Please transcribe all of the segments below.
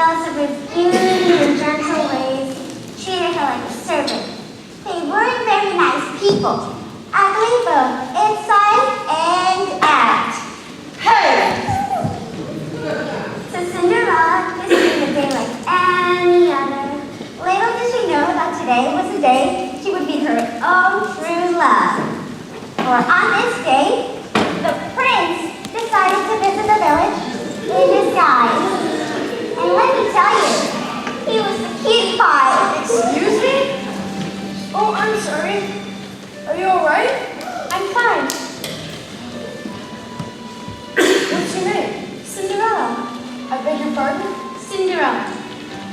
jealous of her beauty and gentle ways, treated her like a servant. They weren't very nice people, ugly both inside and out. Hey! So Cinderella is spent a day like any other. Little did she know that today was the day she would meet her own true love. For on this day, the prince decided to visit the village in disguise. And let me tell you, he was the cutie pie. Excuse me? Oh, I'm sorry. Are you alright? I'm fine. What's your name? Cinderella. I beg your pardon? Cinderella.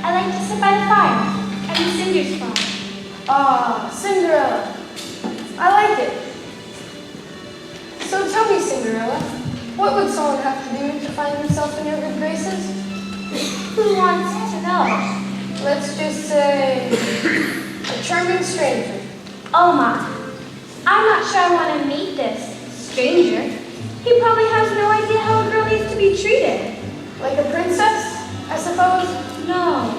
I like to sit by the fire and the cinders fall. Ah, Cinderella. I like it. So tell me, Cinderella, what would someone have to do to find himself in your good graces? Who wants to know? Let's just say a charming stranger. Oh my. I'm not sure I want to meet this stranger. He probably has no idea how a girl needs to be treated. Like a princess, I suppose? No,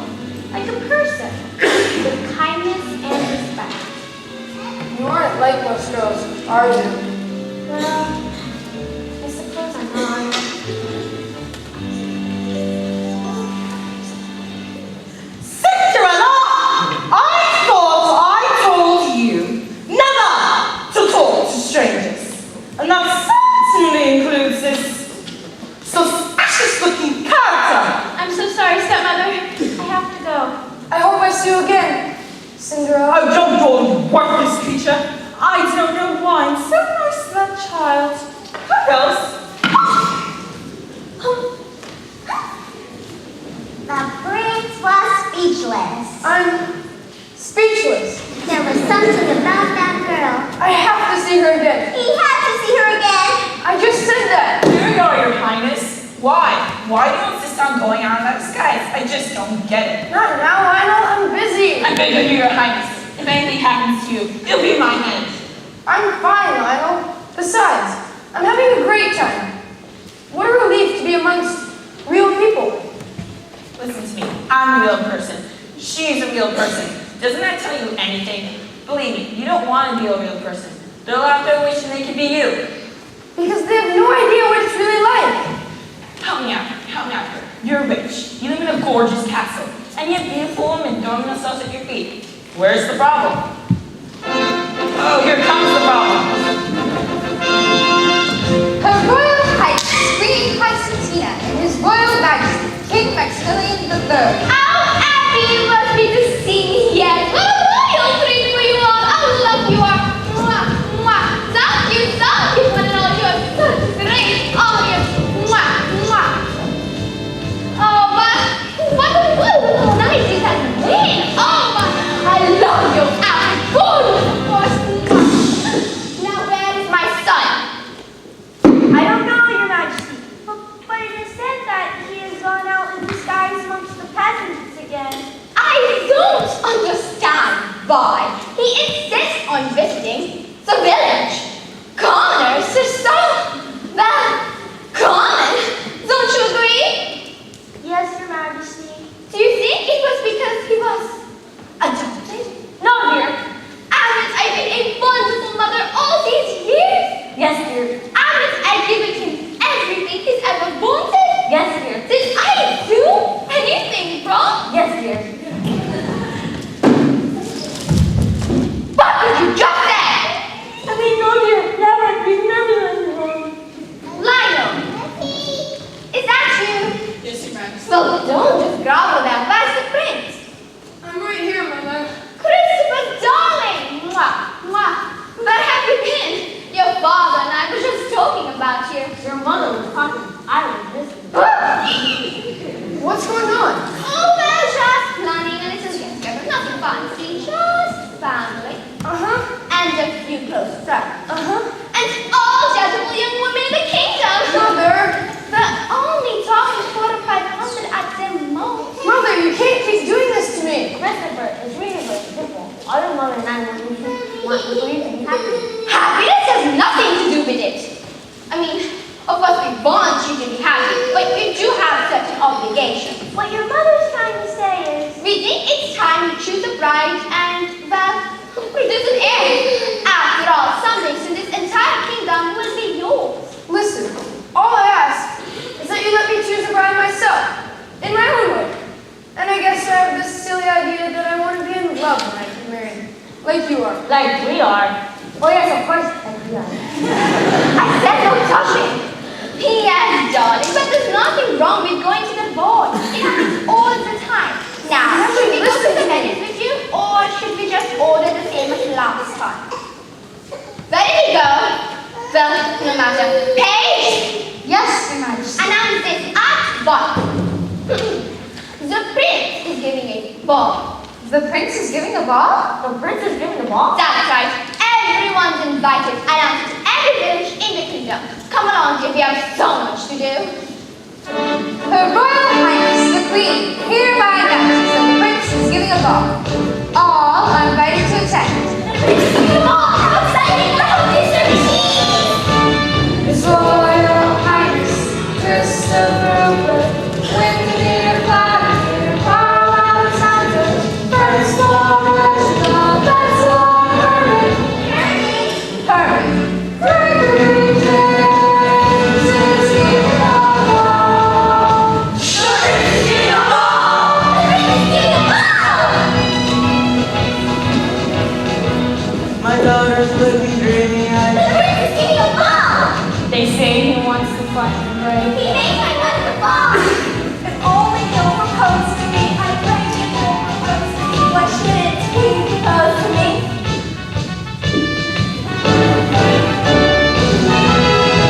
like a person with kindness and respect. You aren't like most girls, are you? Well, I suppose I'm not. Cinderella! I thought I told you never to talk to strangers. And that certainly includes this suspicious-looking character. I'm so sorry, stepmother. I have to go. I hope I see you again, Cinderella. Oh, don't go, worthless creature. I don't know why I'm so nice to that child. Who else? The prince was speechless. I'm speechless. There was something about that girl. I have to see her again. He had to see her again. I just said that. Here we go, Your Highness. Why? Why do you insist on going out in that disguise? I just don't get it. Not now, Lionel. I'm busy. I'm begging you, Your Highness. If anything happens to you, it'll be my head. I'm fine, Lionel. Besides, I'm having a great time. What a relief to be amongst real people. Listen to me. I'm a real person. She's a real person. Doesn't that tell you anything? Believe me, you don't want to be a real person. They're out there wishing they could be you. Because they have no idea what it's really like. Help me out. Help me out here. You're rich. You live in a gorgeous castle. And you have beautiful women throwing themselves at your feet. Where's the problem? Oh, here comes the problem. Her Royal Highness, Queen Constantina, and His Royal Majesty, King Maximilian III. How happy you must be to see me here. What a royal treat for you all. How lovely you are. Mwah, mwah. So cute, one and all. You are so great. All of you. Mwah, mwah. Oh, what a wonderful night you have been. Oh, my. I love you. I'm good, of course. Mwah. Now, where is my son? I don't know, Your Majesty. But it is said that he has gone out in disguise amongst the peasants again. I don't understand why he insists on visiting the village. Commoners are so, well, common. Don't you agree? Yes, Your Majesty. Do you think it was because he was adopted? No, dear. Haven't I been a wonderful mother all these years? Yes, dear. Haven't I given him everything he's ever wanted? Yes, dear. Did I do anything wrong? Yes, dear. What did you just say? I mean, no, dear. Never. We've never done wrong. Lionel, is that you? Yes, Your Majesty. Well, don't just grovel there. Where's the prince? I'm right here, my love. Christopher, darling! Mwah, mwah. Where have you been? Your father and I were just talking about you. Your mother was talking. I was listening. What's going on? Oh, well, just planning a little get-together. Nothing fancy, just family. And a few close friends. And all gentlemen young women in the kingdom. Mother! But only talking 400 or 500 at the most. Mother, Like you are. Like we are. Oh yes, of course, like we are. I said no touching. P.S. darling, but there's nothing wrong with going to the ball. It happens all the time. Now, should we go to the tennis with you, or should we just order the same as last time? Where did he go? Well, no matter. Paige! Yes, Your Majesty. Announce this at once. The prince is giving a ball. The prince is giving a ball? The prince is giving the ball? That's right. Everyone's invited. Announced to every village in the kingdom. Come along, dear. We have so much to do. Her Royal Highness, the Queen, hereby announces that the prince is giving a ball. All are invited to attend. Come on, how exciting! I hope this is His Royal Highness, Christopher Rupert, Windermere, Vladimir, Carl Alexander, First Lord Reginald, that's Lord Gregory James is giving a ball. The prince is giving a ball. The prince is giving a ball! My daughter's looking dreamy eyed. The prince is giving a ball! They say he wants to fight and break. He makes my mother the ball! If only he'll propose to me. I pray he will propose to me. Why shouldn't he propose to me?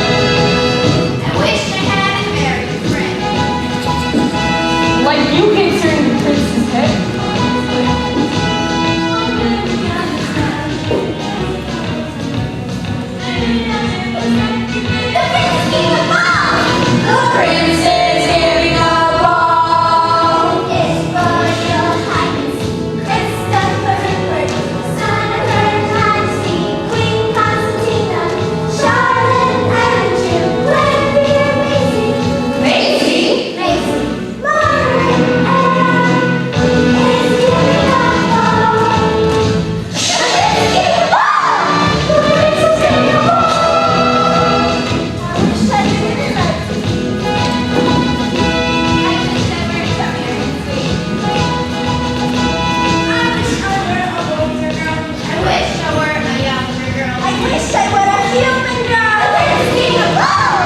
I wish I had a married friend. Like you can turn the prince's head. The prince is giving a ball! The prince is giving a ball. His Royal Highness, Christopher Rupert, son of Her Majesty, Queen Constantina, Charlotte and Juliet, Maisie? Margaret Anne is giving a ball. The prince is giving a ball! The prince is giving a ball! I wish I didn't like to be. I wish I were chubbier and sweet. I wish I were a older girl. I wish I were a younger girl. I wish I were a human girl. The prince is giving a ball!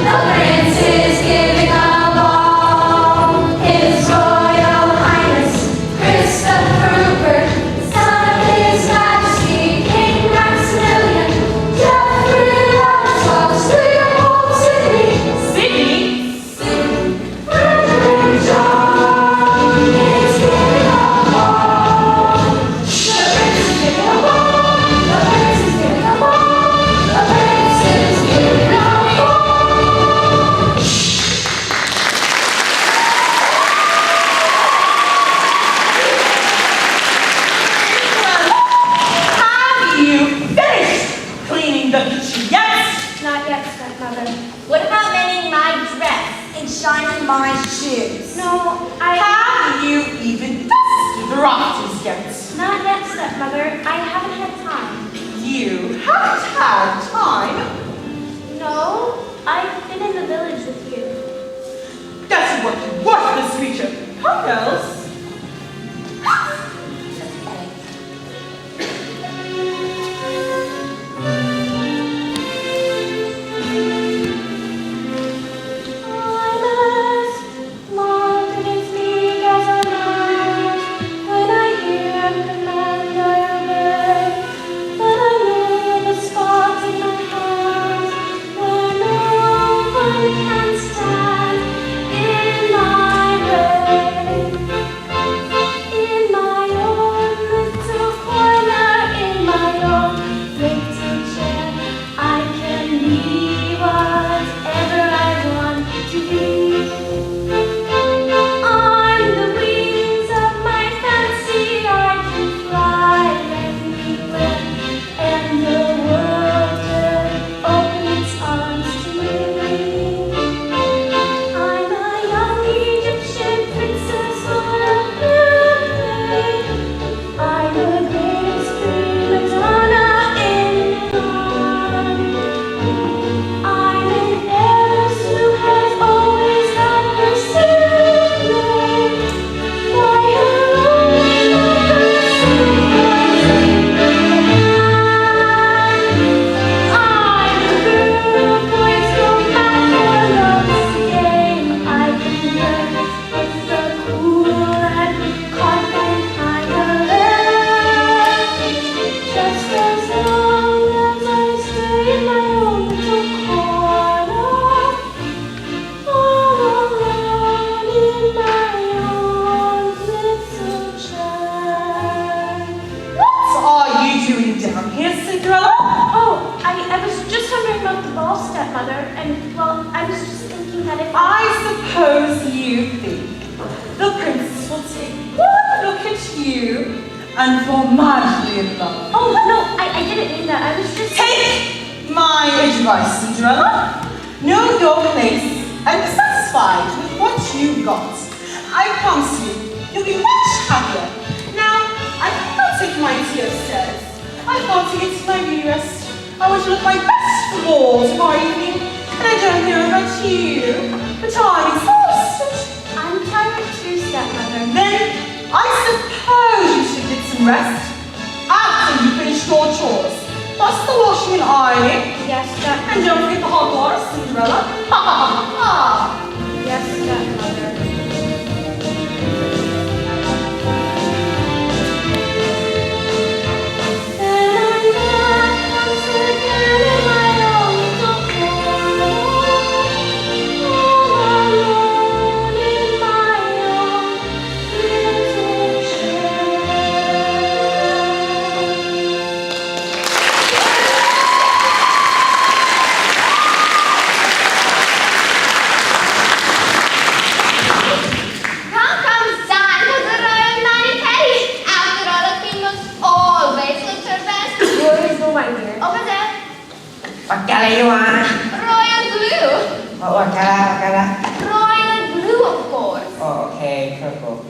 The prince is giving a ball. His Royal Highness, Christopher Rupert, son of His Majesty, King Maximilian, Geoffrey Ladislaus, Leopold Sidney, Sydney? Frederick John is giving a ball. The prince is giving a ball. The prince is giving a ball. The prince is giving a ball. Have you finished cleaning the kitchen yet? Not yet, stepmother. What about mending my dress and shining my shoes? No, Have you even dusted the rafters yet? Not yet, stepmother. I haven't had time. You haven't had time. No, I've been in the village with you. That's what you worthless creature. How else? Can stand in my way. and fall madly in love. Oh, no, I didn't mean that. I was just... Take my advice, Cinderella. Know your place and be satisfied with what you got. I promise you'll be much happier. Now, I cannot take my tea upstairs. I've got to get to my beauty rest. I want to look my best for ball tomorrow evening, and I don't know about you, but I'm exhausted. I'm tired too, stepmother. Then, I suppose you should get some rest after you finish your chores. Plus the washing and ironing. Yes, stepmother. And don't forget the hot water, Cinderella. Ha ha ha ha. Yes, stepmother. Wakala you want? Royal blue. Oh, wakala. Royal blue, of course. Oh, okay, purple.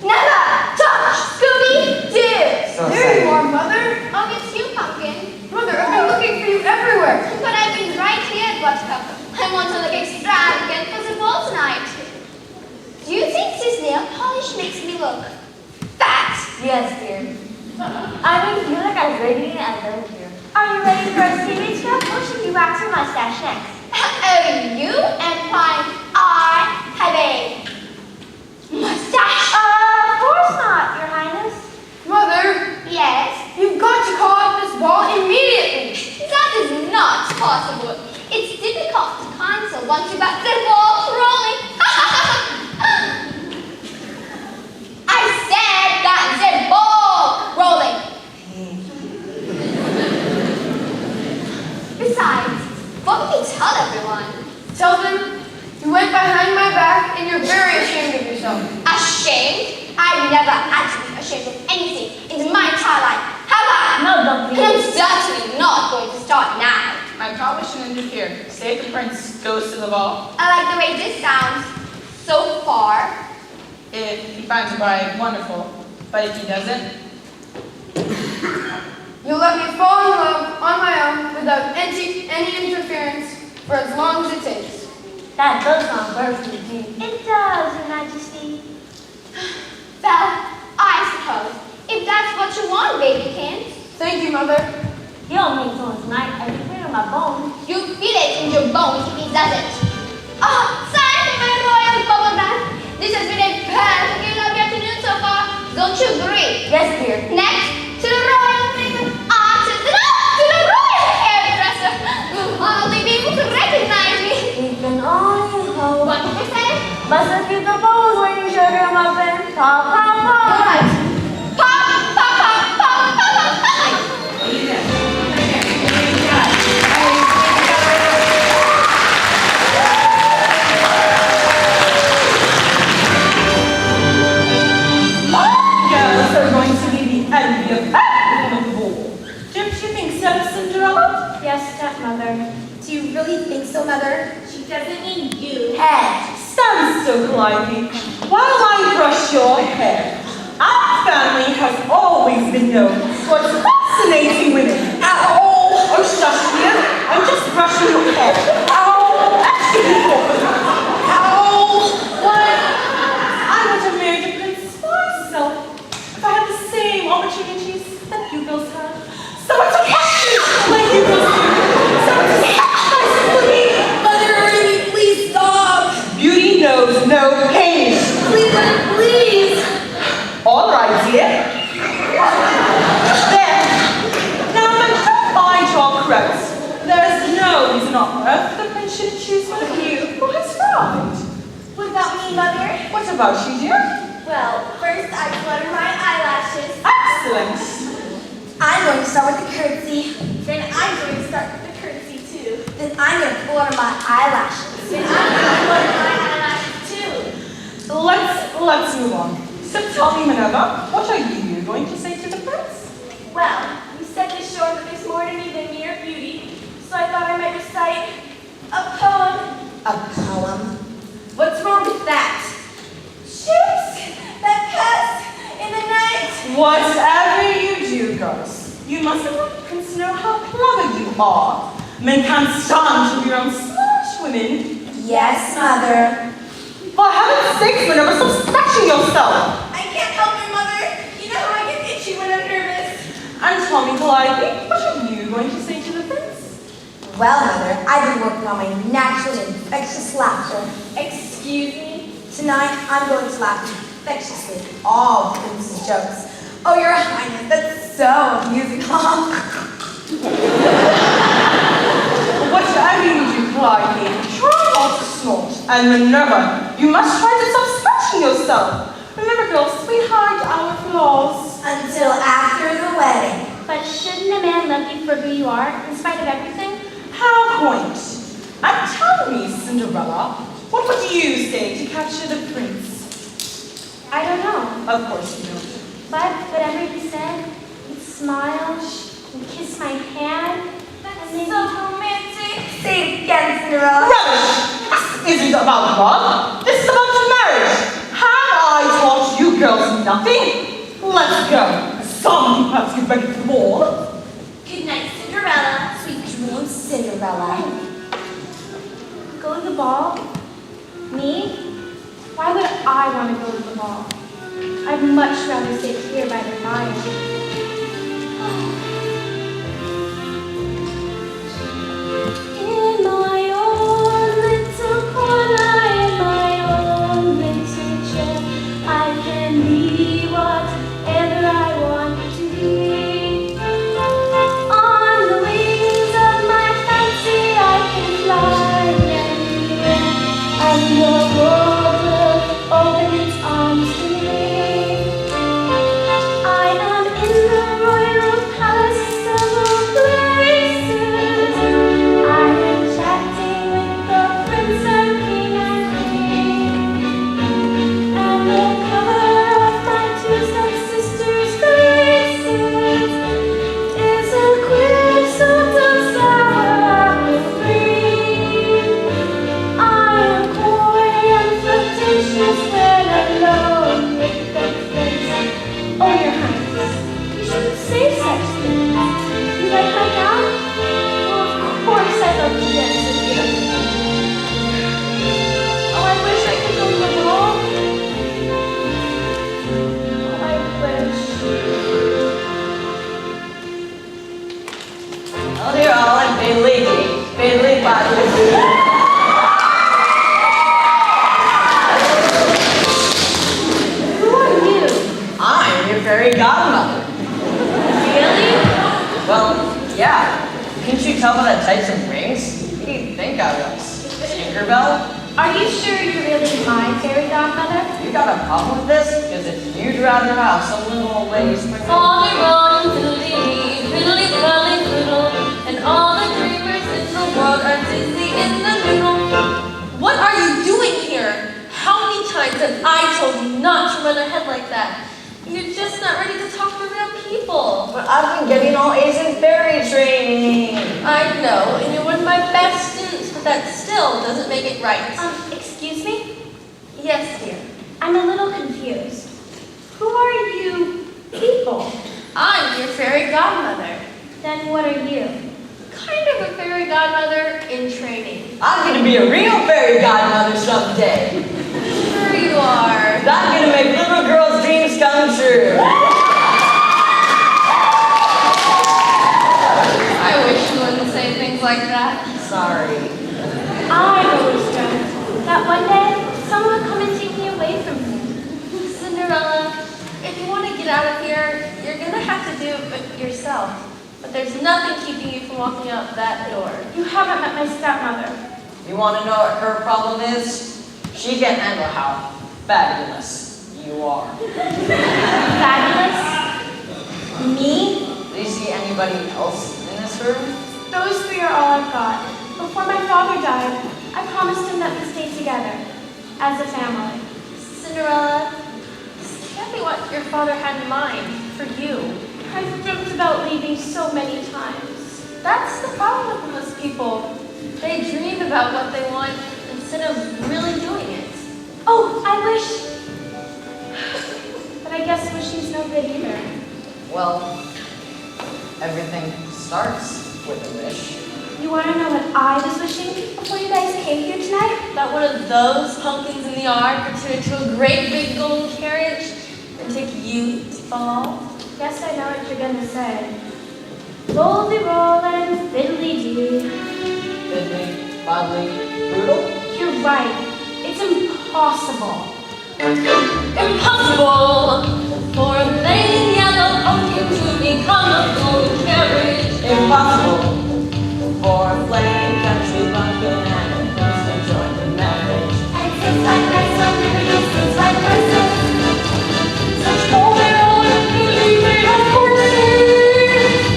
Never touch Scooby-Doo. So There you sad. are, Mother. Oh, it's you, Pumpkin. Mother, I've been looking for you everywhere. But I've been right here, Buttercup. I want to look extravagant for the ball tonight. Do you think this nail polish makes me look fat? Yes, dear. I mean, feel like I'm radiant and live here. Are you ready for a seaweed scrub, or should we wax your mustache next? Oh, you implying I have a mustache? Of course not, Your Highness. Mother, Yes. you've got to call off this ball immediately. That is not possible. It's difficult to cancel once you got the ball rolling. I said got the ball rolling. Besides, what will you tell everyone? Tell them you went behind my back and you're very ashamed of yourself. Ashamed? I've never had to be ashamed of anything in my entire life. Have I? No, don't be. And I'm certainly not going to start now. I probably shouldn't interfere. Say if the prince goes to the ball. I like the way this sounds so far. If he finds a bride, wonderful. But if he doesn't, You'll let me fall in love on my own without any interference for as long as it takes. That does sound perfectly deep. It does, Your Majesty. Well, I suppose, if that's what you want, babykins, Thank you, Mother. You don't mean so tonight. I can feel it in my bones. you feel it in your bones if he doesn't. Oh, sign for my royal bubble bath. This has been a perfectly lovely afternoon so far. Don't you agree? Yes, dear. Next, to the royal makeup artist, to the royal hairdresser. I'll be able to recognize me. We can only hope. What did you say? Must have keep the bones when you sugar muffin. Pop, pop, pop. Right. Pop, pop, pop, pop, pop, pop, pop. girls are going to be the envy of everyone at the ball. Don't you think so, Cinderella? Yes, stepmother. Do you really think so, Mother? She doesn't mean you. Hey, stand still politely while I brush your hair. Our family has always been known for its fascinating women. Ow! Oh, shush, dear. I'm just brushing your hair. Ow! Actually, ow! Why, I would have married a prince myself if I had the same opportunities that you girls had. So much passion like you girls do. So much sacrifice for me. Mother, please stop. Beauty knows no pain. Please, Mother, please. All right, dear. There. Now, if I don't mind your correct, there's no reason on earth the prince should choose one of you for his bride. What about me, Mother? What about you, dear? Well, first I flutter my eyelashes. Excellent. I'm going to start with the curtsy. Then I'm going to start with the curtsy too. Then I'm going to flutter my eyelashes. Then I'm going to flutter my eyelashes too. Let's let's move on. So tell me, Minerva, what are you going to say to the prince? Well, you said to show that there's more to me than mere beauty, so I thought I might recite a poem. A poem? What's wrong with that? Ships that pass in the night. Whatever you do, girls, you must let the prince know how clever you are. Men can't stand to be around smart women. Yes, Mother. For heaven's sake, Minerva, stop scratching yourself. I can't help it, Mother. You know how I get itchy when I'm nervous. And tell me, Calliope, what are you going to say to the prince? Well, Mother, I've been working on my natural infectious laughter. Excuse me? Tonight, I'm going to laugh infectiously at all Prince's jokes. Oh, Your Highness, that's so amusing. Whatever you do, Calliope, try not to snort. And Minerva, you must try to stop scratching yourself. Remember, girls, we hide our flaws. Until after the wedding. But shouldn't a man love you for who you are, in spite of everything? How quaint. And tell me, Cinderella, what would you say to capture the prince? I don't know. Of course you don't. But whatever he said, he'd smile and kiss my hand. That's so romantic. Say it again, Cinderella. Rubbish! This isn't about love. This is about marriage. Have I taught you girls nothing? Let's go. Some have to get ready for the ball. Good night, Cinderella. Sweet dreams, Cinderella. Go to the ball? Me? Why would I want to go to the ball? I'd much rather sit here by the fire. In my own little corner, in my own little chair, I can be whatever I want to be. On the wings of my fancy, I can fly anywhere, and the world will open its arms to me. I am in the royal palace of all places. I am chatting with the prince and king and queen. And the cover of my two stepsisters' faces is a queer sort of sour apple green. I am coy and flirtatious when alone with the prince. Oh, Your Highness, you shouldn't say such things. You like my gown? Well, of course I'd love to dance with you. Oh, I wish I could go to the ball. Oh, I wish. Oh, dear, all I'm fiddly, fiddly, fiddly. Who are you? I'm your fairy godmother. Really? Well, yeah. Can't you tell by the types of rings? Who do you think I was? Tinkerbell? Are you sure you're really my fairy godmother? You got a problem with this? Because if you'd rather have some little old lady sprinkle. All the wrong fiddly, fiddly, fiddly, fiddle, and all the dreamers in the world are dizzy in the middle. What are you doing here? How many times have I told you not to run ahead like that? You're just not ready to talk to real people. But I've been getting all A's in fairy training. I know, and you're one of my best students, but that still doesn't make it right. Excuse me? Yes, dear. I'm a little confused. Who are you people? I'm your fairy godmother. Then what are you? Kind of a fairy godmother in training. I'm gonna be a real fairy godmother someday. Sure you are. I'm gonna make little girls' dreams come true. I wish you wouldn't say things like that. Sorry. I always dreamt that one day someone would come and take me away from here. Cinderella, if you want to get out of here, you're going to have to do it yourself. But there's nothing keeping you from walking out that door. You haven't met my stepmother. You wanna know what her problem is? She can't handle how fabulous you are. Fabulous? Me? Do you see anybody else in this room? Those three are all I've got. Before my father died, I promised him that we'd stay together as a family. Cinderella, what your father had in mind for you. I've dreamt about leaving so many times. That's the problem with most people. They dream about what they want instead of really doing it. Oh, I wish. But I guess wishing's no good either. Well, everything starts with a wish. You want to know what I was wishing before you guys came here tonight? That one of those pumpkins in the yard would turn into a great big golden carriage and take you to fall. Guess I know what you're gonna say. Roll-de roll and fiddly-dee. Fiddly, bodily, brutal. You're right. It's impossible. Impossible for a plain yellow pumpkin to become a golden carriage. Impossible for a plain country bumpkin and a prince to join the marriage. And since my person never used since my person. Such holy roll and fiddly made of horses.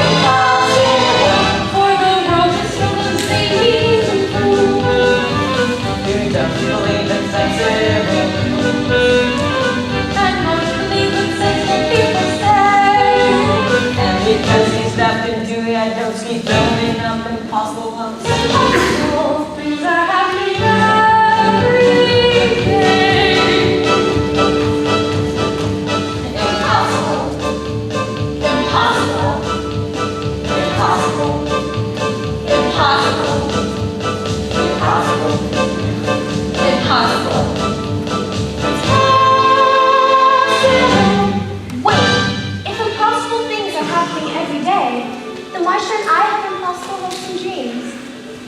Impossible for the world to still the same You don't believe in sensible. and most believe in sensible people say. And because he's stepped into it, I don't keep building up impossible humps. Impossible things are happening every day. Impossible. Impossible. Impossible. Impossible. Impossible. Impossible. Wait! If impossible things are happening every day, then why shouldn't I have impossible hopes and dreams?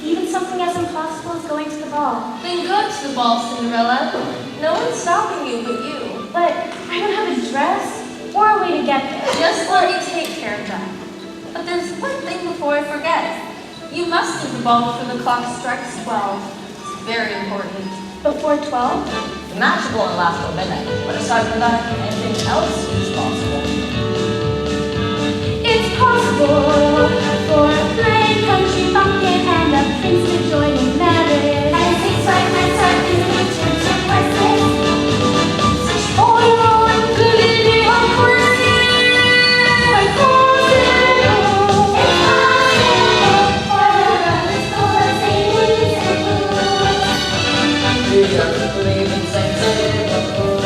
Even something as impossible as going to the ball. Then go to the ball, Cinderella. No one's stopping you but you. But I don't have a dress or a way to get there. Just let me take care of that. But there's one thing before I forget. You must leave the ball before the clock strikes 12. It's very important. Before 12? The match will only last till midnight, but aside from that, anything else is possible. It's possible for a plain country bumpkin and a prince to join in marriage. And things like my son is return to horses. Such oil and goody on horses. Like horses. It's possible for the world is full of ladies and fools. You don't believe in sensible.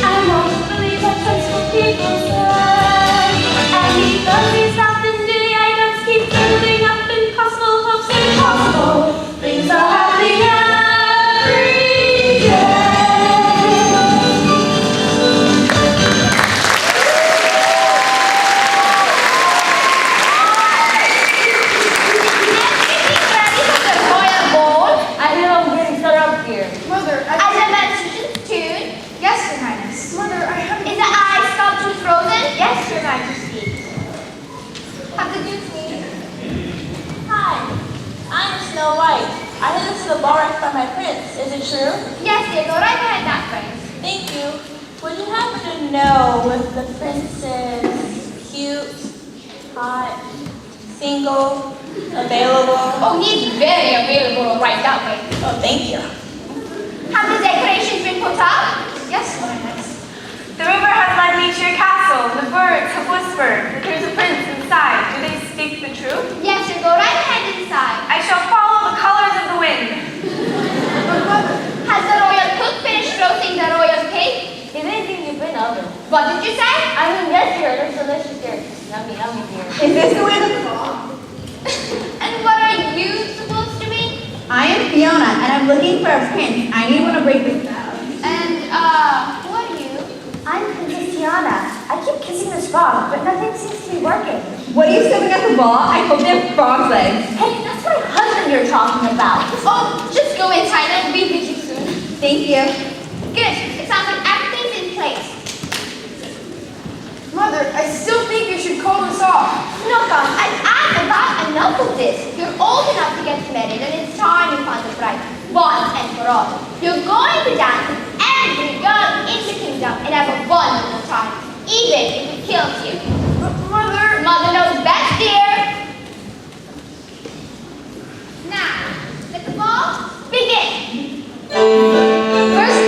I won't believe what sensible people say. And because he's not the new, I don't keep building up impossible hopes. Impossible things are happening every day. I know I'm getting set up here. As Mother, a mentioned tune, Yes, Your Highness. Mother, I haven't. is the ice sculpture frozen? Yes, Your Majesty. Have the Duke meeting. Hi, I'm Snow White. I headed to the ball right by my prince. Is it true? Yes, dear, go right ahead, that friend. Thank you. Would you happen to know if the prince is cute, hot, single, available? Oh, he's very available right that way. Oh, thank you. Have the decorations been put up? Yes, Your Highness. The river has led me to your castle. The birds have whispered that there's a prince inside. Do they speak the truth? Yes, sir, go right ahead inside. I shall follow the colors of the wind. Has the royal cook finished roasting the royal cake? Is anything you've been oven? What did you say? I mean, yes, dear. There's delicious, dear. Yummy, yummy, dear. Is this the way the clock? And what are you supposed to be? I am Fiona, and I'm looking for a prince. I need one to break this down. And, who are you? I'm Princess Tiana. I keep kissing this frog, but nothing seems to be working. What are you sitting at the ball? I hope they have frog's legs. Hey, that's my husband you're talking about. Oh, just go inside and we'll be with you soon. Thank you. Good. It sounds like everything's in place. Mother, I still think you should call this off. Look, I've about enough of this. You're old enough to get married and it's time you found the bride. Once and for all. You're going to dance with every girl in the kingdom and have a wonderful time. Even if it kills you. Mother. Mother knows best, dear. Now, let the ball begin. First,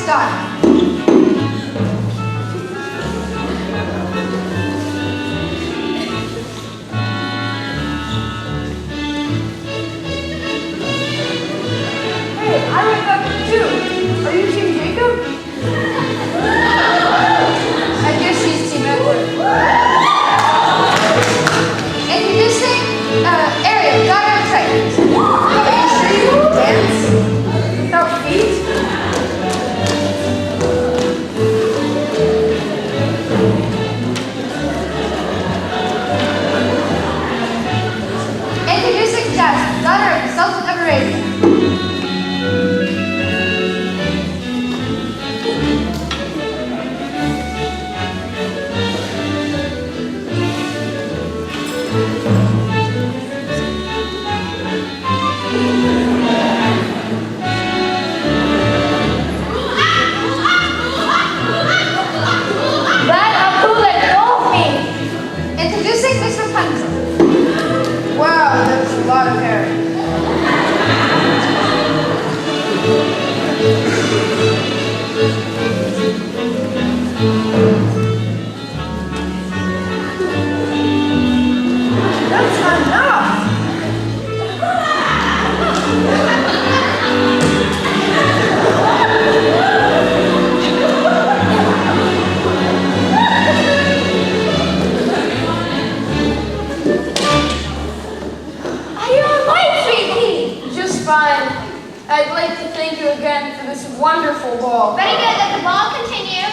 daughter. Hey, I wake up too. Are you Team Jacob? I guess she's Team Edward. Introducing Ariel, daughter of Triton. Are you sure you can dance without feet? Introducing Jasmine, daughter of the Sultan of Arabia. Introducing Mr. Punzel. Wow, that's a lot of hair. That's enough. Are you all right, sweetie? Just fine. I'd like to thank you again for this wonderful ball. Very good, let the ball continue.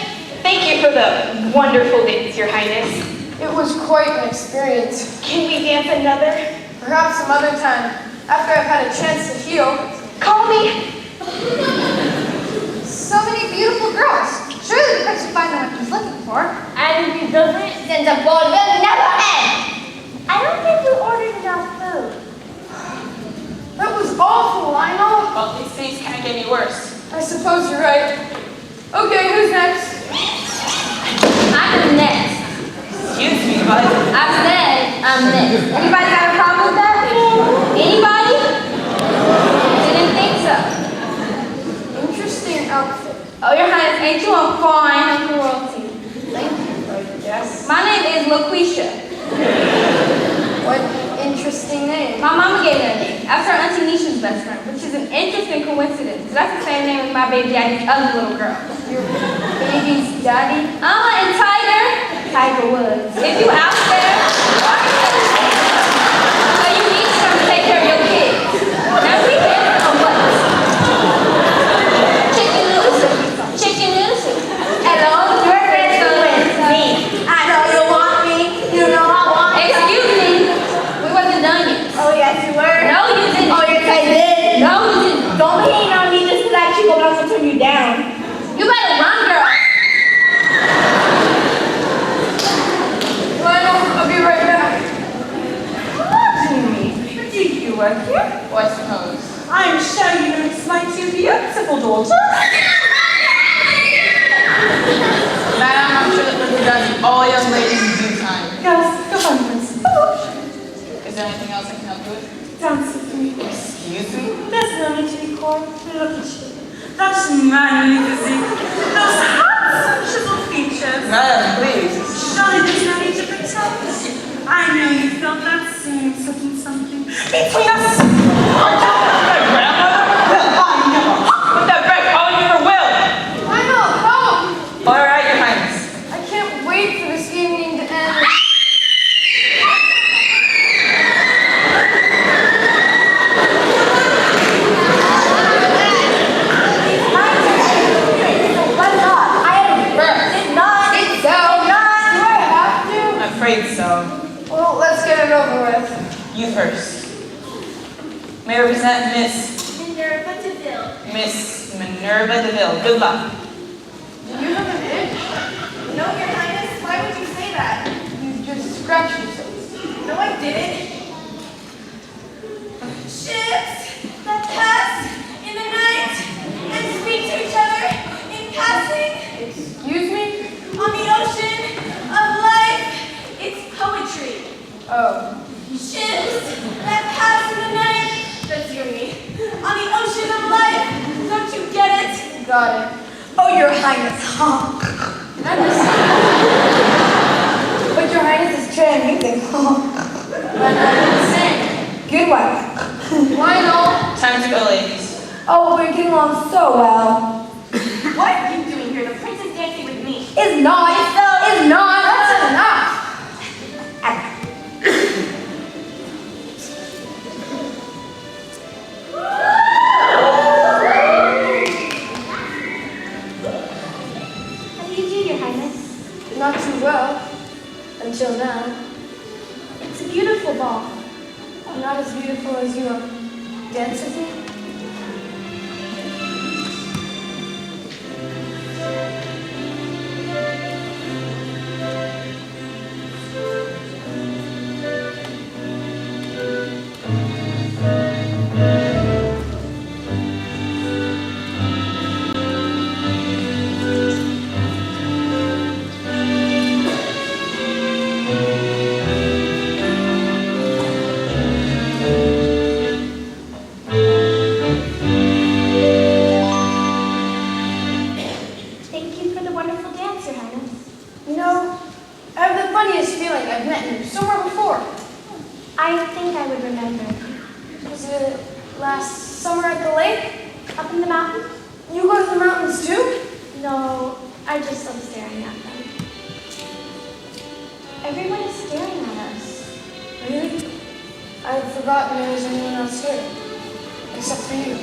Thank you for the wonderful dance, Your Highness. It was quite an experience. Can we dance another? Perhaps some other time, after I've had a chance to heal. Call me. So many beautiful girls. Surely the prince will find out what he's looking for. And if he doesn't, Then the ball will never end. I don't think we ordered enough food. That was awful, Lionel. Well, these things can't get any worse. I suppose you're right. Okay, who's next? I'm next. Excuse me, but I said I'm next. Anybody got a problem with that? Anybody? Didn't think so. Interesting outfit. Oh, Your Highness, ain't you a fine Uncle Royalty? Thank you, I guess. My name is LaQuisha. What interesting name. My mama gave me a name after her Auntie Nisha's best friend, which is an interesting coincidence. That's the same name as my baby daddy's other little girl. Your baby's daddy? And Tiger Woods. If you out there, so you need some to take care of your kids. Now we here or what? Chicken noodle soup. Chicken noodle soup. Hello, your friend's with me. I know you want me. You know I want you. Excuse me. We wasn't done yet. Oh, yes, you were. No, you didn't. Oh, yes, I did. No, you didn't. Don't be hating on me just because I keep about to turn you down. You better run, girl. Lionel, I'll be right back. Jimmy, do you work here? Well, I suppose. I'm sure you noticed my two beautiful daughters. Madam, I'm sure that River does all young ladies in due time. Girls, go find Prince. Is there anything else I can help you with? Dance with me. Excuse me? There's no need to be coy. Look at you. That manly physique. Those handsome chiseled features. madam, please. Surely there's no need to pretend. I know you felt that same something between us. My grandmother? Well, I never. Put that back on your will. Lionel, home! All right, Your Highness. I can't wait for this evening to end. I'm afraid so. Well, let's get it over with. You first. May I present Minerva DeVille. Miss Minerva DeVille. Good luck. Do you have an itch? No, Your Highness, why would you say that? You just scratched yourself. No, I didn't. Ships that pass in the night and speak to each other in passing Excuse me? on the ocean of life. It's poetry. Oh. Ships that pass in the night. That's you and me. On the ocean of life. Don't you get it? Got it. Oh, Your Highness, huh? But Your Highness is transmuting, huh? Good one. Lionel, time to go, ladies. Oh, we're getting along so well. What are you doing here? The prince is dancing with me. It's not. It's not. That's enough. How do you do, Your Highness? Not too well. Until now. It's a beautiful ball. Not as beautiful as your dance with me. Thank you for the wonderful dance, Your Highness. You know, I have the funniest feeling I've met you somewhere before. I think I would remember. Was it last summer at the lake? Up in the mountain? You go to the mountains too? No, I just love staring at them. Everyone is staring at us. Really? I'd forgotten there was anyone else here. Except for you.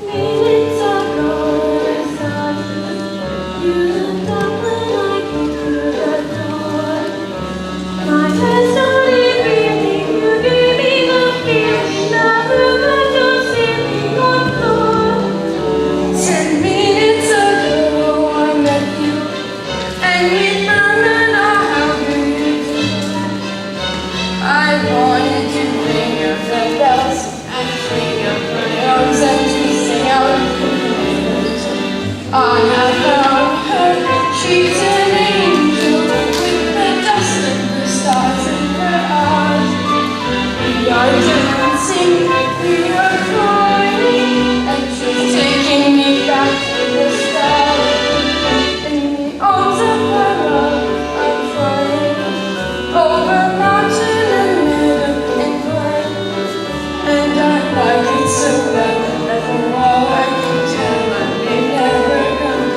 Minutes ago, I saw you. You looked up when I came through the door. My head started beating. You gave me the feeling of the rush of sitting on floor. 10 minutes ago, I met you, and we found out how good you do. I wanted to ring your bells and swing your arms and to sing out. I have found her, she's an angel with the dust and the stars in her eyes. We are dancing, we are crying, and she's taking me back to the start. In the arms of her love, I'm flying over mountain and meadow and glen. And I like it so well that for all I can tell, I may never come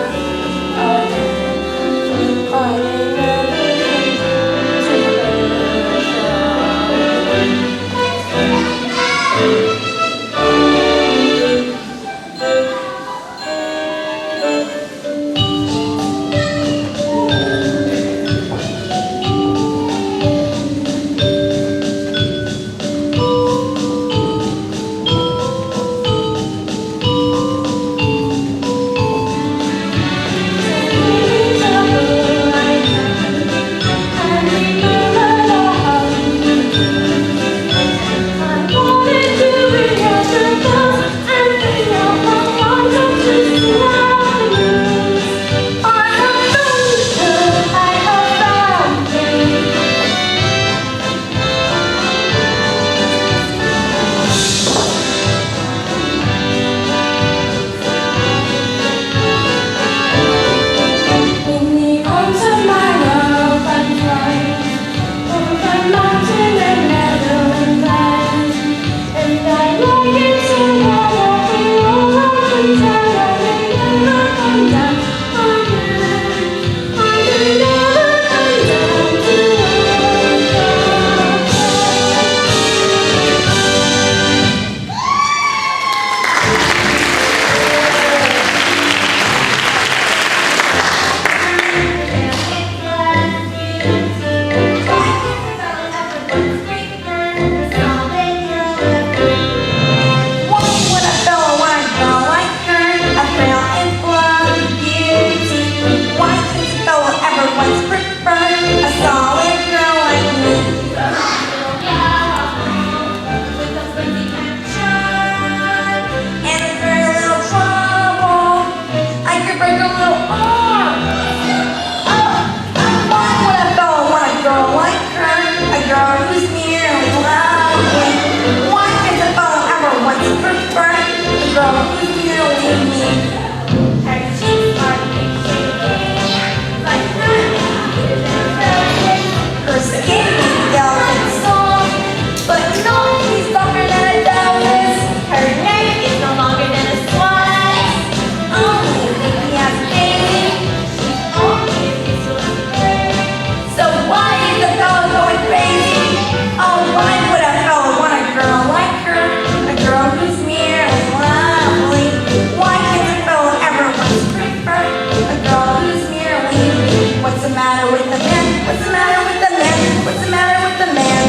with the man? What's the matter with the man? What's the matter with the man?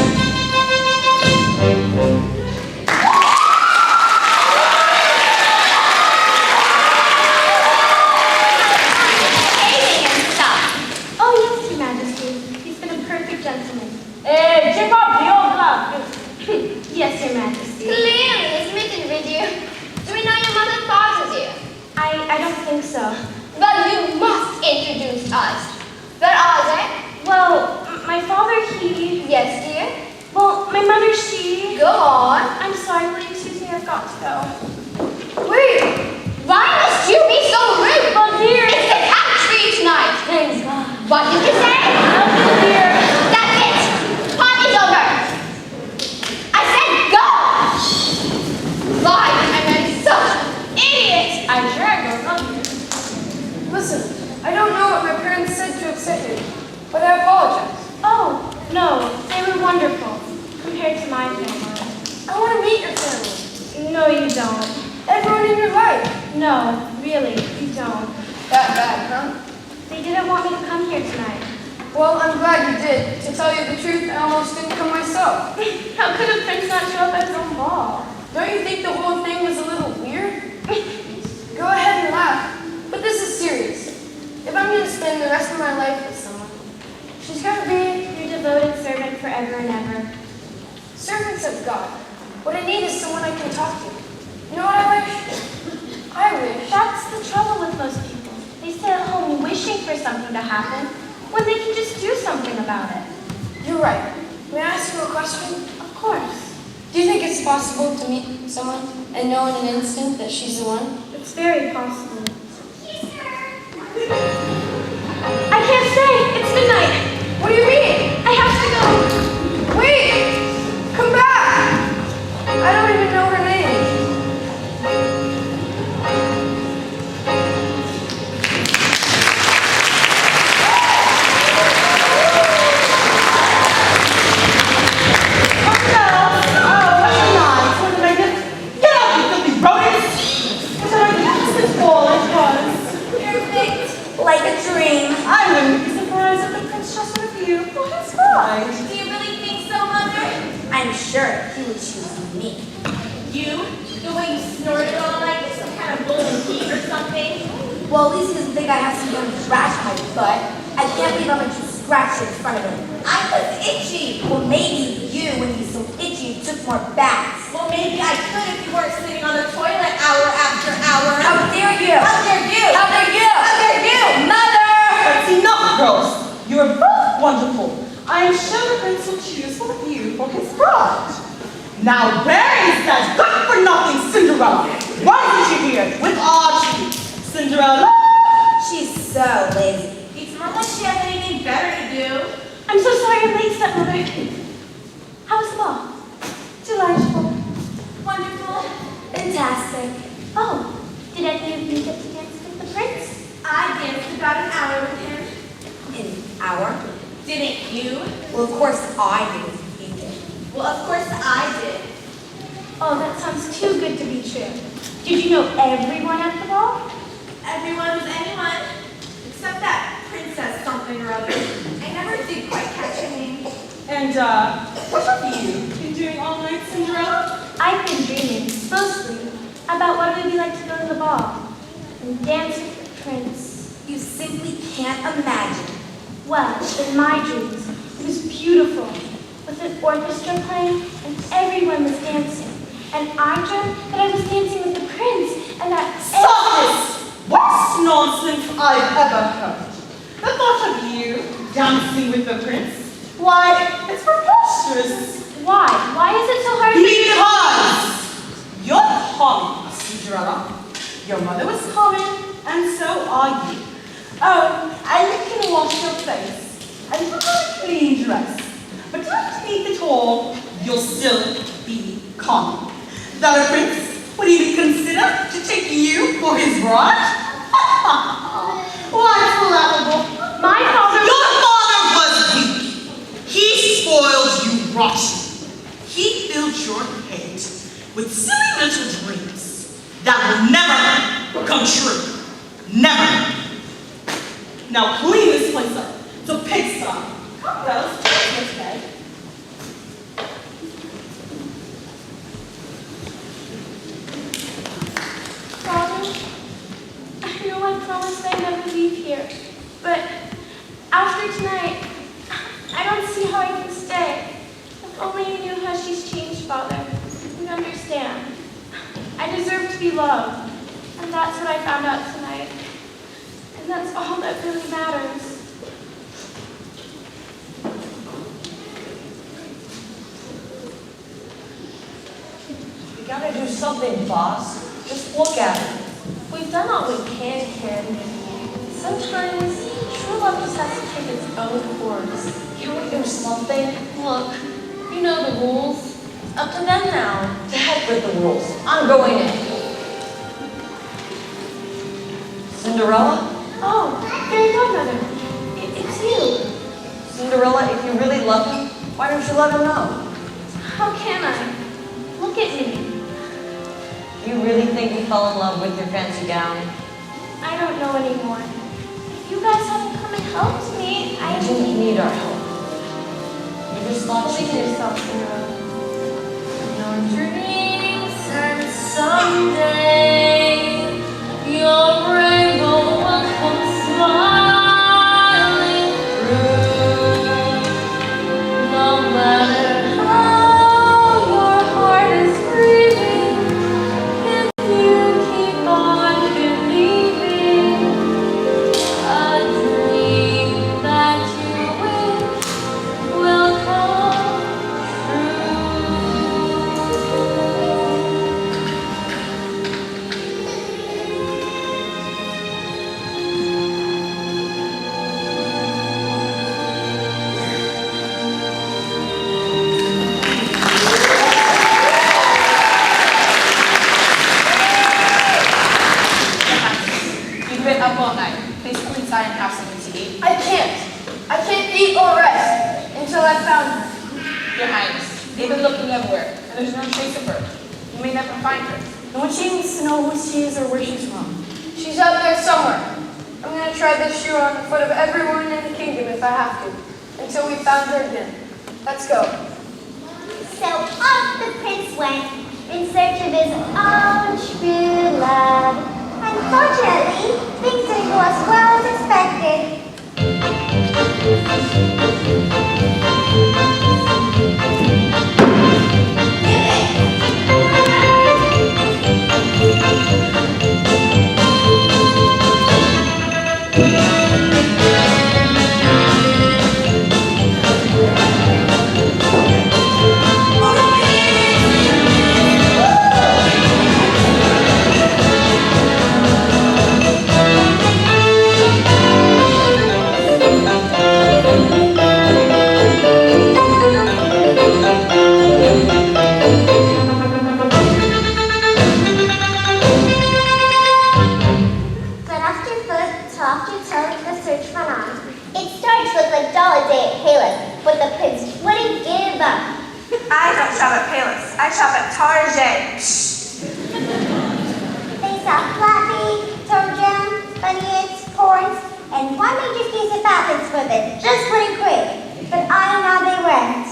Behaving and stuff. Oh, yes, Your Majesty. He's been a perfect gentleman. Check out the old block. Yes, Your Majesty. Clearly, he's smitten with you. Do we know your mother fathers you? I don't think so. Well, you must introduce us. Where are they? Well, my father, he... Yes, dear. Well, my mother, she... Go on. I'm sorry, will you excuse me? I've got to go. Wait. Why must you be so rude? Well, dear... It's the cat tree tonight. Thank God. What did you say? Nothing, dear. That's it. Party's over. I said go. Why am I such an idiot? I'm sure I don't know. Listen, I don't know what my parents said to upset you, but I apologize. Oh, no, they were wonderful compared to my family. I want to meet your family. No, you don't. Everyone in your life. No, really, you don't. That bad, huh? They didn't want me to come here tonight. Well, I'm glad you did. To tell you the truth, I almost didn't come myself. How could a prince not show up at his own ball? Don't you think the whole thing was a little weird? Go ahead and laugh, but this is serious. If I'm going to spend the rest of my life with someone, she's got to be Your devoted servant forever and ever. servants of God. What I need is someone I can talk to. You know what I wish? I wish. That's the trouble with most people. They stay at home wishing for something to happen when they can just do something about it. You're right. May I ask you a question? Of course. Do you think it's possible to meet someone and know in an instant that she's the one? It's very possible. I can't stay. It's midnight. What do you mean? I have to go. Wait! Come back! I don't even know her name. Like a dream. I wouldn't be surprised if the prince just with you for his bride. Do you really think so, Mother? I'm sure he would choose me. You? The way you snorted all night with some kind of golden heat or something? Well, at least he doesn't think I have some kind of scratch on my butt. I can't believe I'm going to scratch it in front of him. I was itchy. Well, maybe you, when you're so itchy, took more baths. Well, maybe I could if you weren't sitting on the toilet hour after hour. How dare you? How dare you? How dare you? How dare you? Mother! That's enough, girls. You are both wonderful. I am sure the prince will choose one of you for his bride. Now, where is that good-for-nothing Cinderella? Why isn't she here with Archie? Cinderella? She's so lazy. It's not like she has anything better to do. I'm so sorry I'm late, stepmother. How was the ball? Delightful. Wonderful. Fantastic. Oh, did any of you get to dance with the prince? I danced about an hour with him. An hour? Didn't you? Well, of course I did. You did. Well, of course I did. Oh, that sounds too good to be true. Did you know everyone at the ball? Everyone was anyone, except that princess something or other. I never did quite catch her name. And, what have you been doing all night, Cinderella? I've been dreaming, mostly, about what it would be like to go to the ball and dance with the prince. You simply can't imagine. Well, in my dreams, it was beautiful, with an orchestra playing and everyone was dancing. And I dreamt that I was dancing with the prince and that Stop! Worst nonsense I've ever heard. The thought of you dancing with the prince? Why, it's preposterous. Why? Why is it so hard Because you're common, Cinderella. Your mother was common, and so are you. Oh, and you can wash your face and put on a clean dress. But underneath it all, you'll still be common. That a prince would even consider to take you for his bride? Why, it's laughable. My father... Your father was weak. He spoiled you rotten. He filled your head with silly little dreams that will never come true. Never. Now clean this place up. It's a pigsty. song. Come, girls, let's go to bed. Father, I know I promised I'd never leave here, but after tonight, I don't see how I can stay. If only you knew how she's changed, Father, you'd understand. I deserve to be loved, and that's what I found out tonight. And that's all that really matters. You gotta do something, boss. Just look at it. We've done all we can, kid. Sometimes true love just has to take its own course. Can we do something? Look, you know the rules. It's up to them now. To heck with the rules. I'm going in. Cinderella? Oh, fairy godmother, it's you. Cinderella, if you really love him, why don't you let him know? How can I? Look at me. Do you really think he fell in love with your fancy gown? I don't know anymore. If you guys hadn't come and helped me, I You didn't need our help. You just thought you believe did. yourself, Cinderella. Your dreams and someday your rainbow will come smiling through. No matter how your heart is grieving, if you keep on believing, a dream that you wish will come You've been up all night. Please come inside and have something to eat. I can't. I can't eat or rest until I found her. Your Highness, they've been looking everywhere, and there's no trace of her. You may never find her. No one seems to know who she is or where she's from. She's out there somewhere. I'm going to try this shoe on the foot of everyone in the kingdom if I have to, until we found her again. Let's go. So off the prince went in search of his own true love. Unfortunately, things didn't go as well as expected. But after foot, till after toe, the search went on. It started to look like Dollar Day at Payless, but the prince wouldn't give up. I don't shop at Payless. I shop at Target. They saw flappy, toe jam, bunions, corns, and one major case of athens for them just wouldn't quit. But on and on they went.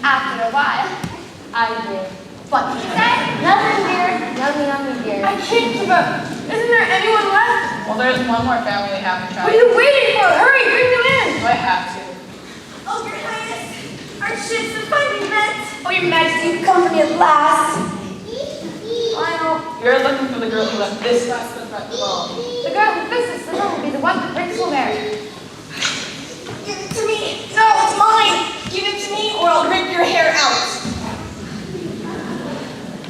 After a while, I did. what did you say? Nothing, dear. Nothing, dear. I can't give up. Isn't there anyone left? Well, there's one more family we haven't What are tried. you waiting for? Hurry, bring them in. Do I have to? Oh, your highness, our ships have finally met. Oh, your majesty, you've come for me at last. You're looking for the girl who left this last slip at the ball. The girl who visits the room will be the one the prince will marry. Give it to me. No, it's mine. Give it to me or I'll rip your hair out.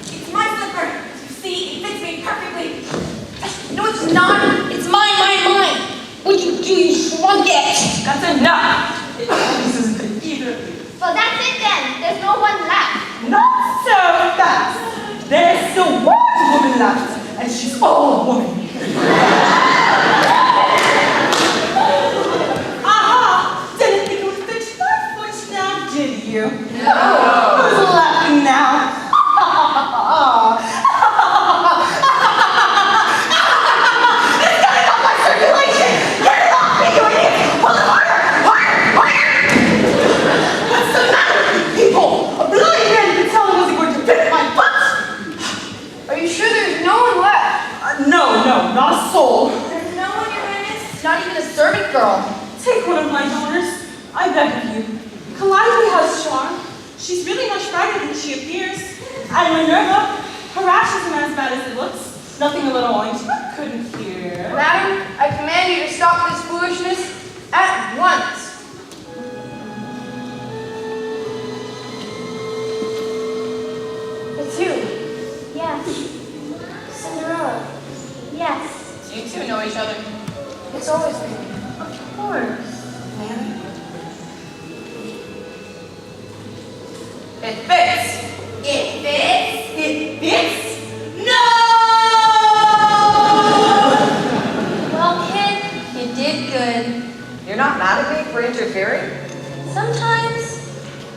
It's my slipper. You see, it fits me perfectly. No, it's not. It's mine, mine, mine. What'd you do? You shrunk it. That's enough. It always isn't good either of you. Well, that's it then. There's no one left. Not so fast. There's still one woman left, and she's all woman. Aha! Didn't think it would fit my foot now, did you? No. Who's laughing now? It's coming off my circulation! Get it off me, you idiot! Pull it harder! What's the matter with you people? A blind man can tell me wasn't going to fit my butt! Are you sure there's no one left? No, not a soul. There's no one, your highness? Not even a servant girl. Take one of my daughters. I beg of you. Calliope has charm. She's really much brighter than she appears. And Minerva, her rash isn't as bad as it looks. Nothing a little ointment couldn't cure. Madam, I command you to stop this foolishness at once. It's you. Yes. Cinderella. Yes. Do you two know each other? It's always been. Of course. It fits. It fits. It fits? No! Well, kid, you did good. You're not mad at me for interfering? Sometimes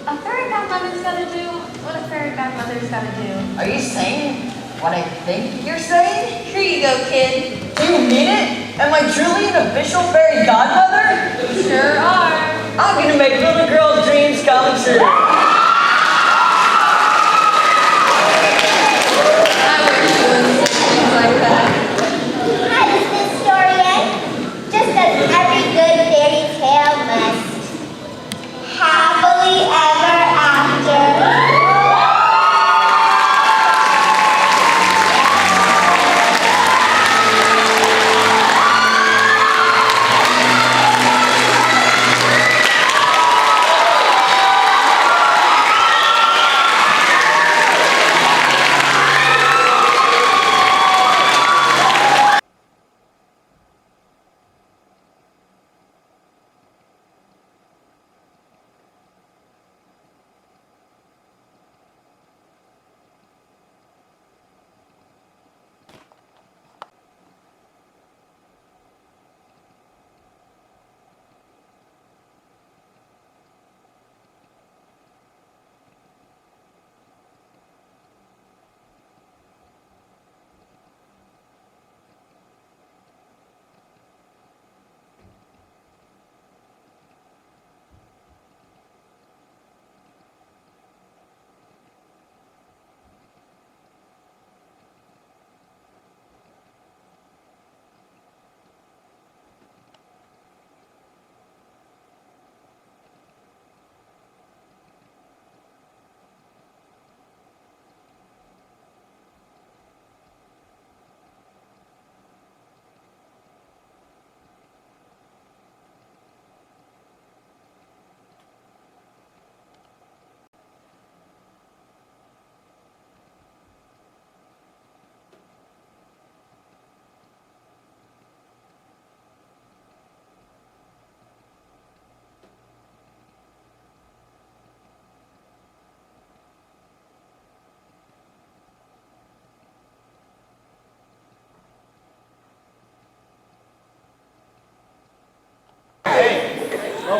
a fairy godmother's gotta do what a fairy godmother's gotta do. Are you saying what I think you're saying? Here you go, kid. Do you mean it? Am I truly an official fairy godmother? You sure are. I'm gonna make little girl dreams come true. I wish you would say things like that. How does this story end? Just as every good fairy tale must. Happily ever after.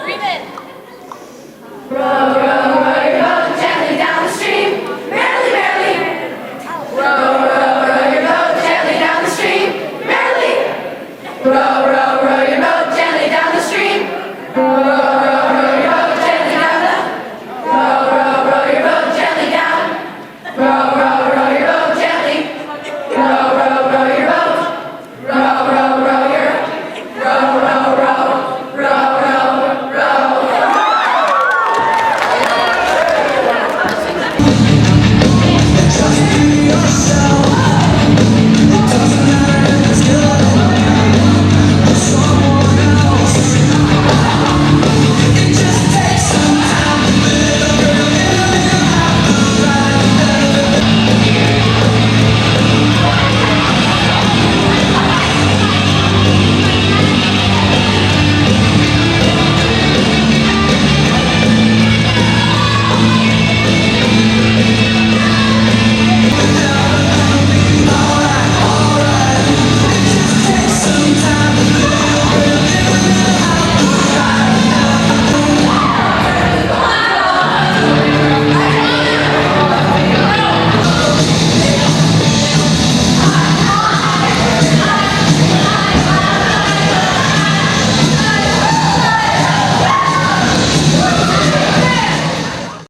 Freeman,